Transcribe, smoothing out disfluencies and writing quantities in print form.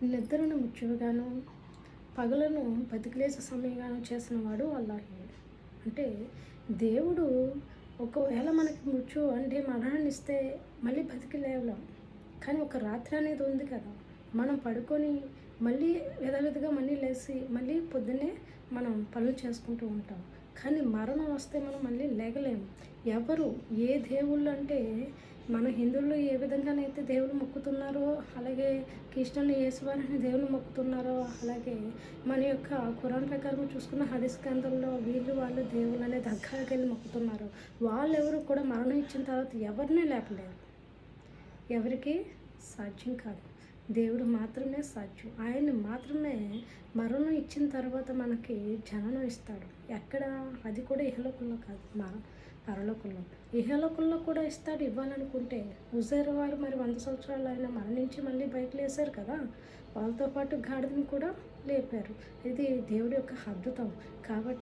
నిద్రను ముచ్చుగాను పగలను బతికిలేసే సమయంగాను చేసిన వాడు అల్లాహే. అంటే దేవుడు ఒకవేళ మనకి మృత్యు అంటే మరణాన్ని ఇస్తే మళ్ళీ బతికి లేవలేం. కానీ ఒక రాత్రి అనేది ఉంది కదా, మనం పడుకొని మళ్ళీ యథావిధిగా మళ్ళీ లేచి మళ్ళీ పొద్దున్నే మనం పనులు చేసుకుంటూ ఉంటాం. కానీ మరణం వస్తే మనం మళ్ళీ లేగలేము. ఎవరు ఏ దేవుళ్ళు అంటే మన హిందువులు ఏ విధంగానైతే దేవుళ్ళు మొక్కుతున్నారో, అలాగే క్రిస్టియన్లు యేసువారిని దేవుళ్ళు మొక్కుతున్నారో, అలాగే మన యొక్క ఖురాన్ ప్రకారం చూసుకున్న హదీస్ గ్రంథంలో వీళ్ళు వాళ్ళు దేవుళ్ళు అనే దగ్గరికి వెళ్ళి మొక్కుతున్నారు. వాళ్ళెవరు కూడా మరణం ఇచ్చిన తర్వాత ఎవరిని లేపలేరు. ఎవరికి సాధ్యం కాదు. దేవుడు మాత్రమే సాధ్యం. ఆయన్ని మాత్రమే మరణం ఇచ్చిన తర్వాత మనకి జననం ఇస్తాడు. ఎక్కడ? అది కూడా ఇహలోకంలో కాదు, పరలోకంలో. ఇహలోకంలో కూడా ఇస్తాడు ఇవ్వాలనుకుంటే. ఉజైర్ వారు మరి 100 సంవత్సరాలు ఆయన మరణించి మళ్ళీ బయటకు లేశారు కదా, వాళ్ళతో పాటు గాడిదని కూడా లేపారు. ఇది దేవుడి యొక్క అద్భుతం. కాబట్టి